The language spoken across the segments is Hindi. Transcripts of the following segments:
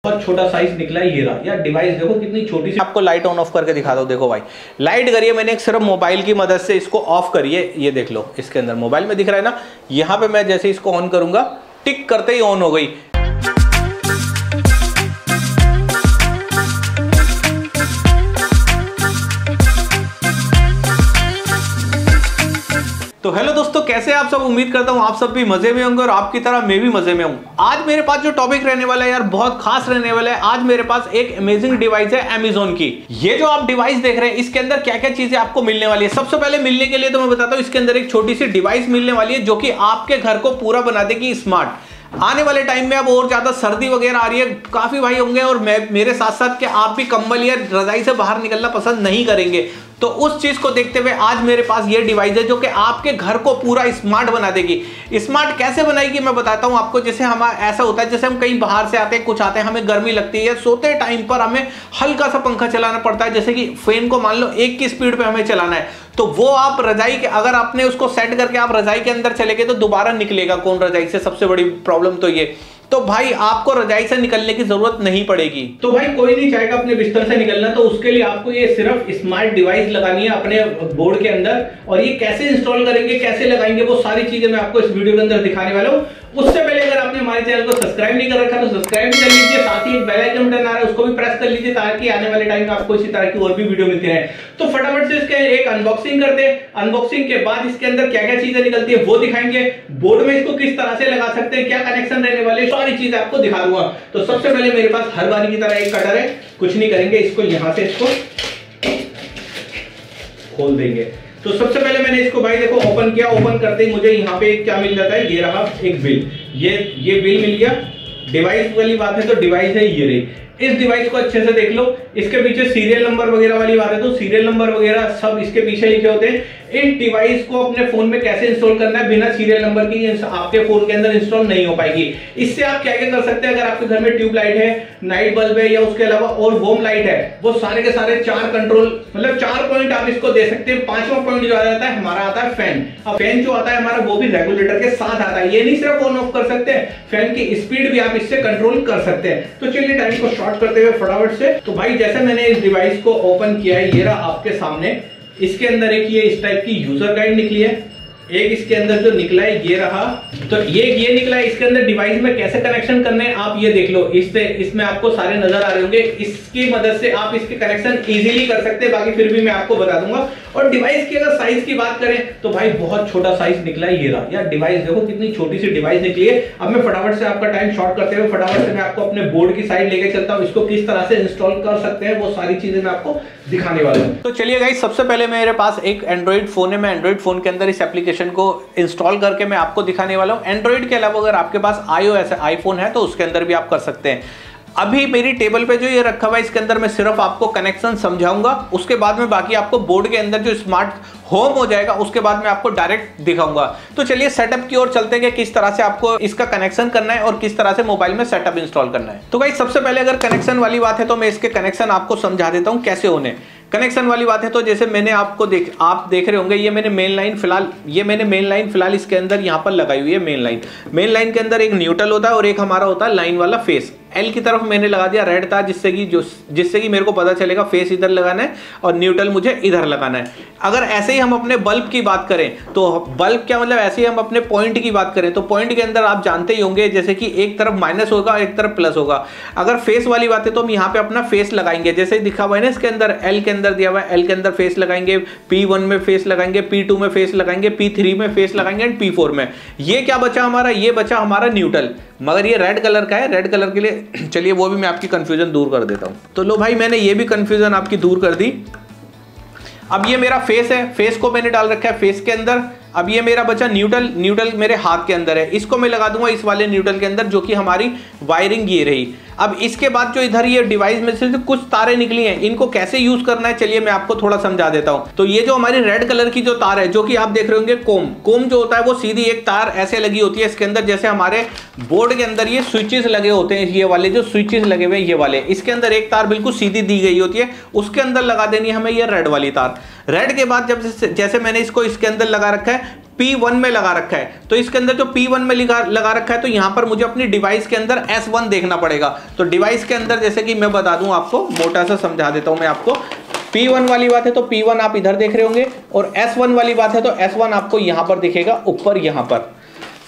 बहुत छोटा साइज निकला है ये रहा। यार डिवाइस देखो कितनी छोटी सी। आपको लाइट ऑन ऑफ करके दिखा दो। देखो भाई लाइट करिए मैंने एक सिर्फ मोबाइल की मदद से इसको ऑफ करिए। ये देख लो इसके अंदर मोबाइल में दिख रहा है ना, यहाँ पे मैं जैसे इसको ऑन करूंगा टिक करते ही ऑन हो गई। तो हेलो दोस्तों, कैसे आप सब? उम्मीद करता हूँ आप सब भी मजे में होंगे और आपकी तरह मैं भी मजे में हूँ। आज मेरे पास जो टॉपिक रहने वाला है यार बहुत खास रहने वाला है। आज मेरे पास एक अमेजिंग डिवाइस है अमेज़न की। ये जो आप डिवाइस देख रहे हैं इसके अंदर क्या क्या चीजें आपको मिलने वाली है। सबसे पहले मिलने के लिए तो मैं बताता हूँ इसके अंदर एक छोटी सी डिवाइस मिलने वाली है जो कि आपके घर को पूरा बना देगी स्मार्ट। आने वाले टाइम में अब और ज्यादा सर्दी वगैरह आ रही है, काफी भाई होंगे और मेरे साथ साथ कि आप भी कंबल या रजाई से बाहर निकलना पसंद नहीं करेंगे, तो उस चीज को देखते हुए आज मेरे पास ये डिवाइस है जो कि आपके घर को पूरा स्मार्ट बना देगी। स्मार्ट कैसे बनाएगी मैं बताता हूं आपको। जैसे हम ऐसा होता है जैसे हम कहीं बाहर से आते हैं, कुछ आते हैं, हमें गर्मी लगती है या सोते टाइम पर हमें हल्का सा पंखा चलाना पड़ता है, जैसे कि फैन को मान लो 1 की स्पीड पे हमें चलाना है, तो वो आप रजाई के अगर आपने उसको सेट करके आप रजाई के अंदर चले गए तो दोबारा निकलेगा कौन रजाई से। सबसे बड़ी प्रॉब्लम तो ये, तो भाई आपको रजाई से निकलने की जरूरत नहीं पड़ेगी। तो भाई कोई नहीं चाहेगा अपने बिस्तर से निकलना, तो उसके लिए आपको ये सिर्फ स्मार्ट डिवाइस लगानी है अपने बोर्ड के अंदर। और ये कैसे इंस्टॉल करेंगे, कैसे लगाएंगे, वो सारी चीजें मैं आपको इस वीडियो के अंदर दिखाने वाला हूँ। उससे पहले अगर आपने हमारे चैनल को सब्सक्राइब नहीं कर रखा तो सब्सक्राइब भी कर लीजिए, साथ ही एक बेल आइकन बटन आ रहा है उसको भी प्रेस कर लीजिए ताकि आने वाले टाइम में आपको इसी तरह की और भी वीडियो मिलती रहे। तो फटाफट से इसके एक अनबॉक्सिंग करते हैं। अनबॉक्सिंग के बाद इसके अंदर क्या क्या चीजें निकलती है वो दिखाएंगे, बोर्ड में इसको किस तरह से लगा सकते हैं, क्या कनेक्शन रहने वाले, सारी चीजें आपको दिखा दूंगा। तो सबसे पहले मेरे पास हर बार की तरह एक कटर है, कुछ नहीं करेंगे, इसको यहां से इसको खोल देंगे। तो सबसे पहले मैंने इसको भाई देखो ओपन किया। ओपन करते ही मुझे यहाँ पे क्या मिल जाता है, ये रहा एक बिल, ये बिल मिल गया। डिवाइस वाली बात है तो डिवाइस है ये रही। इस डिवाइस को अच्छे से देख लो, इसके पीछे सीरियल नंबर वगैरह वाली बात है तो सीरियल नंबर वगैरह सब इसके पीछे लिखे होते हैं। इस डिवाइस को अपने फोन में कैसे इंस्टॉल करना है बिना सीरियल नंबर की आपके फोन के अंदर इंस्टॉल नहीं हो पाएगी। इससे आप क्या क्या कर सकते हैं, अगर आपके घर में ट्यूबलाइट है, नाइट बल्ब है या उसके अलावा और वॉर्म लाइट है, वो सारे के सारे 4 कंट्रोल मतलब 4 पॉइंट आप इसको दे सकते हैं। 5वां पॉइंट जो आ जाता है हमारा आता है फैन। अब फैन जो आता है हमारा वो भी रेगुलेटर के साथ आता है, ये नहीं सिर्फ ऑन ऑफ कर सकते हैं, फैन की स्पीड भी आप इससे कंट्रोल कर सकते हैं। तो चलिए टाइम को शॉर्ट करते हुए फटाफट से, तो भाई जैसे मैंने इस डिवाइस को ओपन किया है, ये रहा आपके सामने। इसके अंदर एक ये इस टाइप की यूजर गाइड निकली है, एक इसके अंदर जो निकला है ये रहा, तो ये निकला है। इसके अंदर डिवाइस में कैसे कनेक्शन करने हैं आप ये देख लो, इसमें आपको सारे नजर आ रहे होंगे। इसकी मदद से आप इसके कनेक्शन इजीली कर सकते हैं, बाकी फिर भी मैं आपको बता दूंगा। और डिवाइस की अगर साइज की बात करें तो भाई बहुत छोटा साइज निकला है ये रहा। यार डिवाइस देखो कितनी छोटी सी डिवाइस निकली है। अब मैं फटाफट से आपका टाइम शॉर्ट करते हुए फटाफट से मैं आपको अपने बोर्ड की साइड लेके चलता हूँ। इसको किस तरह से इंस्टॉल कर सकते हैं वो सारी चीजें मैं आपको दिखाने वाला हूँ। तो चलिए गाइस, सबसे पहले मेरे पास एक एंड्रॉइड फोन है, मैं एंड्रॉइड फोन के अंदर इस एप्लीकेशन को इंस्टॉल करके मैं आपको दिखाने वाला हूं। एंड्रॉइड के अलावा अगर आपके पास iOS है, आईफोन है, तो उसके अंदर भी आप कर सकते हैं। अभी मेरी टेबल पे जो ये रखा हुआ है इसके अंदर मैं सिर्फ आपको कनेक्शन समझाऊंगा, उसके बाद में बाकी आपको बोर्ड के अंदर जो स्मार्ट होम हो जाएगा उसके बाद में आपको डायरेक्ट दिखाऊंगा। तो चलिए सेटअप की ओर चलते हैं कि किस तरह से आपको इसका कनेक्शन करना है और किस तरह से मोबाइल में सेटअप इंस्टॉल करना है। तो भाई सबसे पहले अगर कनेक्शन वाली बात है तो मैं इसके कनेक्शन आपको समझा देता हूं कैसे होने। कनेक्शन वाली बात है तो जैसे मैंने आपको आप देख रहे होंगे, ये मैंने मेन लाइन फिलहाल इसके अंदर यहाँ पर लगाई हुई है। मेन लाइन के अंदर एक न्यूट्रल होता है और एक हमारा होता है लाइन वाला फेस। एल की तरफ मैंने लगा दिया रेड तार, जिससे कि मेरे को पता चलेगा फेस इधर लगाना है और न्यूट्रल मुझे इधर लगाना है। अगर ऐसे ही हम अपने बल्ब की बात करें तो बल्ब क्या मतलब, ऐसे ही हम अपने पॉइंट की बात करें तो पॉइंट के अंदर आप जानते ही होंगे जैसे कि एक तरफ माइनस होगा और एक तरफ प्लस होगा। अगर फेस वाली बात है तो हम यहाँ पे अपना फेस लगाएंगे, जैसे दिखा हुआ है ना इसके अंदर एल के अंदर दिया हुआ है, एल के अंदर फेस लगाएंगे, P1 में फेस लगाएंगे, P2 में फेस लगाएंगे, P3 में फेस लगाएंगे एंड P4 में। ये क्या बचा हमारा, ये बचा हमारा न्यूट्रल, मगर ये रेड कलर का है। रेड कलर के लिए चलिए वो भी मैं आपकी कंफ्यूजन दूर कर देता हूं। तो लो भाई मैंने ये भी कंफ्यूजन आपकी दूर कर दी। अब ये मेरा फेस है, फेस को मैंने डाल रखा है फेस के अंदर। अब ये मेरा बचा न्यूट्रल मेरे हाथ के अंदर है, इसको मैं लगा दूंगा इस वाले न्यूट्रल के अंदर, जो कि हमारी वायरिंग ये रही। अब इसके बाद जो इधर ये डिवाइस में से कुछ तारें निकली हैं, इनको कैसे यूज करना है चलिए मैं आपको थोड़ा समझा देता हूं। तो ये जो हमारी रेड कलर की जो तार है, जो कि आप देख रहे होंगे कोम जो होता है, वो सीधी एक तार ऐसे लगी होती है इसके अंदर, जैसे हमारे बोर्ड के अंदर ये स्विचेस लगे होते हैं, ये वाले जो स्विचेस लगे हुए हैं ये वाले, इसके अंदर एक तार बिल्कुल सीधी दी गई होती है, उसके अंदर लगा देनी है हमें ये रेड वाली तार। रेड के बाद जैसे मैंने इसको इसके अंदर लगा रखा है, P1 में लगा रखा है। तो इसके अंदर जो P1 में लगा रखा है, तो यहां पर मुझे अपनी डिवाइस के अंदर S1 देखना पड़ेगा। तो डिवाइस के अंदर जैसे कि मैं बता दूं आपको, मोटा सा समझा देता हूं मैं आपको। P1 वाली बात है तो P1 आप इधर देख रहे होंगे, और S1 वाली बात है तो S1 आपको यहां पर दिखेगा, ऊपर यहां पर।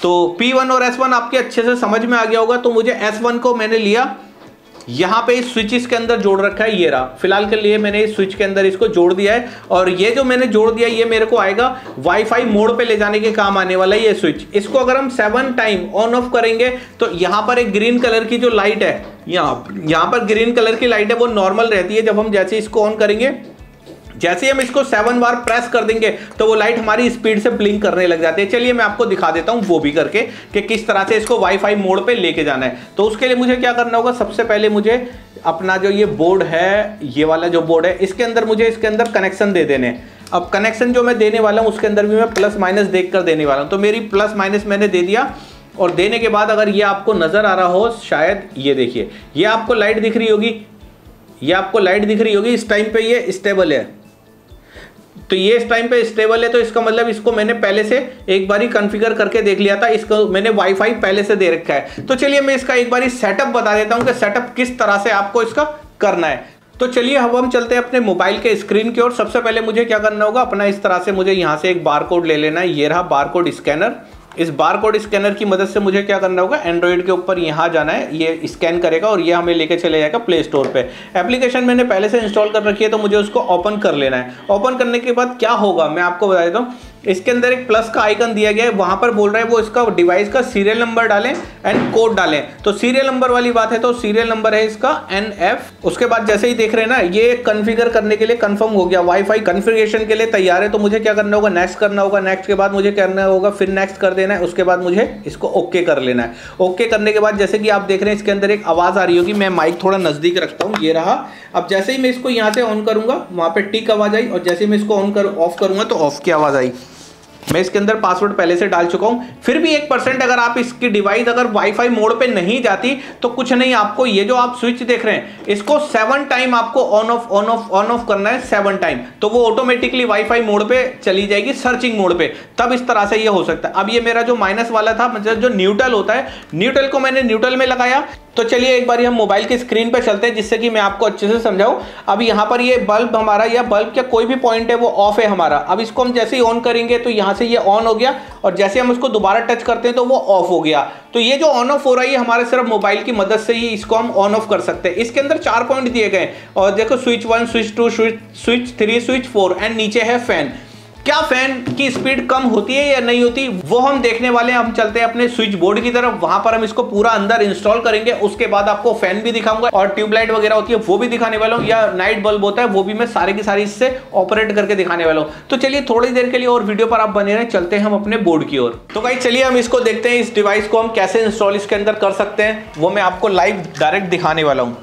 तो P1 और S1 आपके अच्छे से समझ में आ गया होगा। तो मुझे S1 को मैंने लिया, यहाँ पे इस स्विच के अंदर जोड़ रखा है, ये रहा। फिलहाल के लिए मैंने इस स्विच के अंदर इसको जोड़ दिया है, और ये जो मैंने जोड़ दिया ये मेरे को आएगा वाईफाई मोड पे ले जाने के काम आने वाला है ये स्विच। इसको अगर हम 7 टाइम ऑन ऑफ करेंगे तो यहाँ पर एक ग्रीन कलर की जो लाइट है, यहाँ पर ग्रीन कलर की लाइट है, वो नॉर्मल रहती है। जब हम जैसे इसको ऑन करेंगे, जैसे ही हम इसको 7 बार प्रेस कर देंगे तो वो लाइट हमारी स्पीड से ब्लिंक करने लग जाती है। चलिए मैं आपको दिखा देता हूं वो भी करके कि किस तरह से इसको वाईफाई मोड पे लेके जाना है। तो उसके लिए मुझे क्या करना होगा, सबसे पहले मुझे अपना जो ये बोर्ड है, ये वाला जो बोर्ड है, इसके अंदर मुझे इसके अंदर कनेक्शन दे देने। अब कनेक्शन जो मैं देने वाला हूं उसके अंदर भी मैं प्लस माइनस देख कर देने वाला हूं। तो मेरी प्लस माइनस मैंने दे दिया, और देने के बाद अगर ये आपको नजर आ रहा हो, शायद ये देखिए, ये आपको लाइट दिख रही होगी, ये आपको लाइट दिख रही होगी। इस टाइम पे ये स्टेबल है, तो ये इस टाइम पे स्टेबल है। तो इसका मतलब इसको मैंने पहले से एक बारी कॉन्फ़िगर करके देख लिया था, इसको मैंने वाईफाई पहले से दे रखा है। तो चलिए मैं इसका एक बारी सेटअप बता देता हूं कि सेटअप किस तरह से आपको इसका करना है। तो चलिए अब हम चलते हैं अपने मोबाइल के स्क्रीन की ओर। सबसे पहले मुझे क्या करना होगा, अपना इस तरह से मुझे यहां से एक बारकोड ले लेना है। ये रहा बारकोड स्कैनर। इस बारकोड स्कैनर की मदद से मुझे क्या करना होगा, एंड्रॉइड के ऊपर यहाँ जाना है, ये स्कैन करेगा और ये हमें लेके चले जाएगा प्ले स्टोर पे। एप्लीकेशन मैंने पहले से इंस्टॉल कर रखी है, तो मुझे उसको ओपन कर लेना है। ओपन करने के बाद क्या होगा मैं आपको बता देता हूँ। इसके अंदर एक प्लस का आइकन दिया गया है, वहां पर बोल रहा है वो इसका डिवाइस का सीरियल नंबर डालें एंड कोड डालें। तो सीरियल नंबर वाली बात है, तो सीरियल नंबर है इसका NF। उसके बाद जैसे ही देख रहे हैं ना, ये कॉन्फ़िगर करने के लिए कंफर्म हो गया, वाईफाई कॉन्फ़िगरेशन के लिए तैयार है। तो मुझे क्या करना होगा, नेक्स्ट करना होगा। नेक्स्ट के बाद मुझे करना होगा, फिर नेक्स्ट कर देना है। उसके बाद मुझे इसको ओके कर लेना है। ओके करने के बाद जैसे कि आप देख रहे हैं, इसके अंदर एक आवाज आ रही होगी। मैं माइक थोड़ा नजदीक रखता हूँ, ये रहा। अब जैसे ही मैं इसको यहाँ से ऑन करूंगा, वहां पे टिक आवाज आई, और जैसे ही मैं इसको ऑफ करूंगा तो ऑफ की आवाज आई। मैं इसके अंदर पासवर्ड पहले से डाल चुका हूं। फिर भी 1% अगर आप इसकी डिवाइस अगर वाईफाई मोड पे नहीं जाती तो कुछ नहीं, आपको ये जो आप स्विच देख रहे हैं इसको 7 टाइम आपको ऑन ऑफ करना है, 7 टाइम। तो वो ऑटोमेटिकली वाईफाई मोड पे चली जाएगी, सर्चिंग मोड पे। तब इस तरह से ये हो सकता है। अब ये मेरा जो माइनस वाला था, मतलब जो न्यूट्रल होता है, न्यूट्रल को मैंने न्यूट्रल में लगाया। तो चलिए एक बार हम मोबाइल की स्क्रीन पे चलते हैं, जिससे कि मैं आपको अच्छे से समझाऊं। अब यहाँ पर ये बल्ब हमारा, या बल्ब का कोई भी पॉइंट है वो ऑफ है हमारा। अब इसको हम जैसे ही ऑन करेंगे तो यहाँ से ये ऑन हो गया, और जैसे हम इसको दोबारा टच करते हैं तो वो ऑफ हो गया। तो ये जो ऑन ऑफ हो रहा है, हमारे सिर्फ मोबाइल की मदद से ही इसको हम ऑन ऑफ कर सकते हैं। इसके अंदर 4 पॉइंट दिए गए, और देखो switch 1, switch 2, switch 3, switch 4, and नीचे है फैन। क्या फैन की स्पीड कम होती है या नहीं होती, वो हम देखने वाले हैं। हम चलते हैं अपने स्विच बोर्ड की तरफ, वहां पर हम इसको पूरा अंदर इंस्टॉल करेंगे। उसके बाद आपको फैन भी दिखाऊंगा, और ट्यूबलाइट वगैरह होती है वो भी दिखाने वाला हूं, या नाइट बल्ब होता है वो भी मैं सारे की सारी इससे ऑपरेट करके दिखाने वाला हूं। तो चलिए थोड़ी देर के लिए और वीडियो पर आप बने रहें, चलते हैं हम अपने बोर्ड की ओर। तो गाइस चलिए हम इसको देखते हैं, इस डिवाइस को हम कैसे इंस्टॉल इसके अंदर कर सकते हैं, वो मैं आपको लाइव डायरेक्ट दिखाने वाला हूं।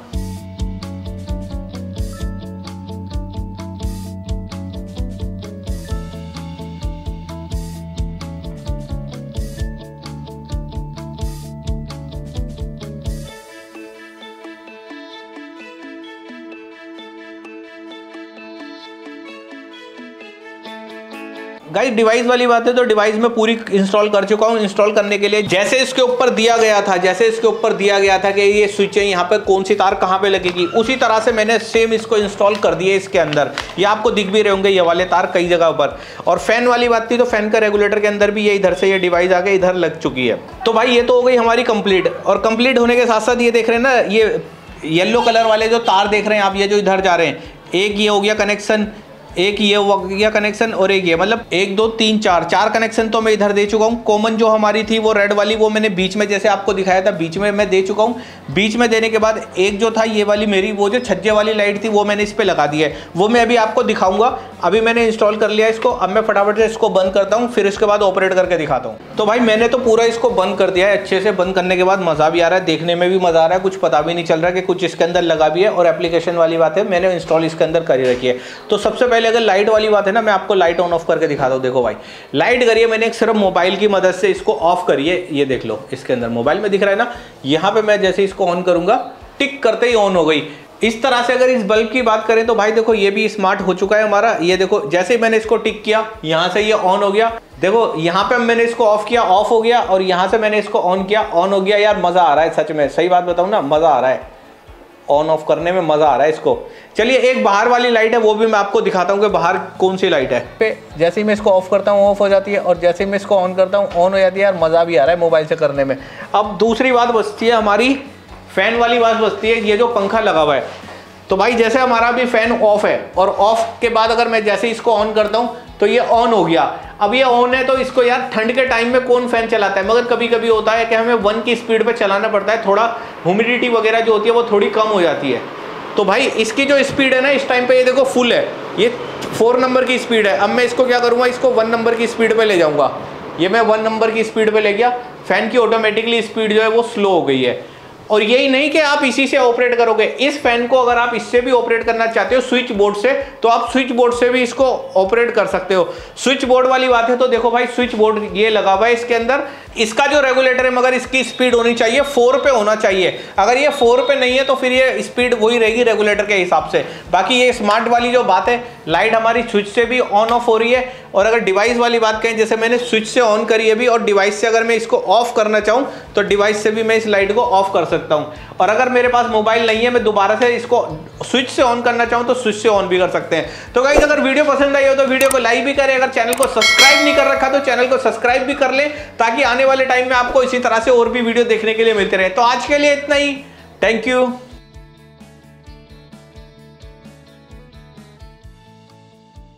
गाइस डिवाइस वाली बात है, तो डिवाइस में पूरी इंस्टॉल कर चुका हूं। इंस्टॉल करने के लिए जैसे इसके ऊपर दिया गया था कि ये स्विच है, यहाँ पे कौन सी तार कहाँ पे लगेगी, उसी तरह से मैंने सेम इसको इंस्टॉल कर दिया इसके अंदर। ये आपको दिख भी रहे होंगे ये वाले तार कई जगह पर। और फैन वाली बात थी, तो फैन का रेगुलेटर के अंदर भी ये इधर से ये डिवाइस आके इधर लग चुकी है। तो भाई ये तो हो गई हमारी कंप्लीट। और कंप्लीट होने के साथ साथ ये देख रहे हैं ना, ये येलो कलर वाले जो तार देख रहे हैं आप, ये जो इधर जा रहे हैं, एक ये हो गया कनेक्शन, एक ये हो गया कनेक्शन, और एक ये, मतलब 1 2 3 4 कनेक्शन तो मैं इधर दे चुका हूँ। कॉमन जो हमारी थी वो रेड वाली, वो मैंने बीच में जैसे आपको दिखाया था बीच में मैं दे चुका हूँ। बीच में देने के बाद एक जो था ये वाली मेरी, वो जो छज्जे वाली लाइट थी वो मैंने इस पे लगा दी है, वो मैं अभी आपको दिखाऊंगा। अभी मैंने इंस्टॉल कर लिया इसको। अब मैं फटाफट से इसको बंद करता हूँ, फिर इसके बाद ऑपरेट करके दिखाता हूँ। तो भाई मैंने तो पूरा इसको बंद कर दिया है अच्छे से। बंद करने के बाद मजा भी आ रहा है, देखने में भी मजा आ रहा है, कुछ पता भी नहीं चल रहा है कि कुछ इसके अंदर लगा भी है। और एप्लीकेशन वाली बात है, मैंने इंस्टॉल इसके अंदर कर रखी है। तो सबसे पहले अगर लाइट वाली बात है ना, मैं आपको लाइट ऑन ऑफ करके दिखाता हूं। देखो भाई लाइट करिए, मैंने सिर्फ मोबाइल की मदद से इसको ऑफ करिए। ये देख लो इसके अंदर मोबाइल में दिख रहा है ना, यहां पे मैं जैसे इसको ऑन करूंगा, टिक करते ही ऑन हो गई। इस तरह से अगर इस बल्ब की बात करें तो भाई देखो ये भी स्मार्ट हो चुका है हमारा। ये देखो जैसे ही मैंने इसको टिक किया यहां से ये ऑन हो गया। देखो यहाँ पे मैंने इसको ऑफ किया, ऑफ हो गया, और यहां से मैंने इसको ऑन किया, ऑन हो गया। यार मजा आ रहा है सच में, सही बात बताऊं ना, मजा आ रहा है ऑन ऑफ करने में, मजा आ रहा है इसको। चलिए एक बाहर वाली लाइट है वो भी मैं आपको दिखाता हूँ कि बाहर कौन सी लाइट है। पे जैसे ही मैं इसको ऑफ करता हूँ ऑफ हो जाती है, और जैसे ही मैं इसको ऑन करता हूँ ऑन हो जाती है। यार मजा भी आ रहा है मोबाइल से करने में। अब दूसरी बात बचती है हमारी फैन वाली बात बचती है, ये जो पंखा लगा हुआ है। तो भाई जैसे हमारा भी फैन ऑफ है, और ऑफ के बाद अगर मैं जैसे इसको ऑन करता हूं तो ये ऑन हो गया। अब ये ऑन है तो इसको यार ठंड के टाइम में कौन फैन चलाता है, मगर कभी कभी होता है कि हमें 1 की स्पीड पे चलाना पड़ता है, थोड़ा ह्यूमिडिटी वगैरह जो होती है वो थोड़ी कम हो जाती है। तो भाई इसकी जो स्पीड है ना इस टाइम पे, ये देखो फुल है, ये 4 नंबर की स्पीड है। अब मैं इसको क्या करूँगा, इसको 1 नंबर की स्पीड पे ले जाऊँगा। ये मैं 1 नंबर की स्पीड पे ले गया, फैन की ऑटोमेटिकली स्पीड जो है वो स्लो हो गई है। और यही नहीं कि आप इसी से ऑपरेट करोगे, इस फैन को अगर आप इससे भी ऑपरेट करना चाहते हो स्विच बोर्ड से, तो आप स्विच बोर्ड से भी इसको ऑपरेट कर सकते हो। स्विच बोर्ड वाली बात है तो देखो भाई स्विच बोर्ड ये लगा हुआ है इसके अंदर, इसका जो रेगुलेटर है मगर इसकी स्पीड होनी चाहिए 4 पे होना चाहिए। अगर ये 4 पे नहीं है तो फिर ये स्पीड वही रहेगी रेगुलेटर के हिसाब से। बाकी ये स्मार्ट वाली जो बात है, लाइट हमारी स्विच से भी ऑन ऑफ हो रही है। और अगर डिवाइस वाली बात करें, जैसे मैंने स्विच से ऑन करी है भी, और डिवाइस से अगर मैं इसको ऑफ करना चाहूं तो डिवाइस से भी मैं इस लाइट को ऑफ कर सकता हूं। और अगर मेरे पास मोबाइल नहीं है, मैं दोबारा से इसको स्विच से ऑन करना चाहूं तो स्विच से ऑन भी कर सकते हैं। तो गाइस अगर वीडियो पसंद आई हो तो वीडियो को लाइक भी करें, अगर चैनल को सब्सक्राइब नहीं कर रखा तो चैनल को सब्सक्राइब भी कर लें, ताकि आने वाले टाइम में आपको इसी तरह से और भी वीडियो देखने के लिए मिलते रहे। तो आज के लिए इतना ही, थैंक यू।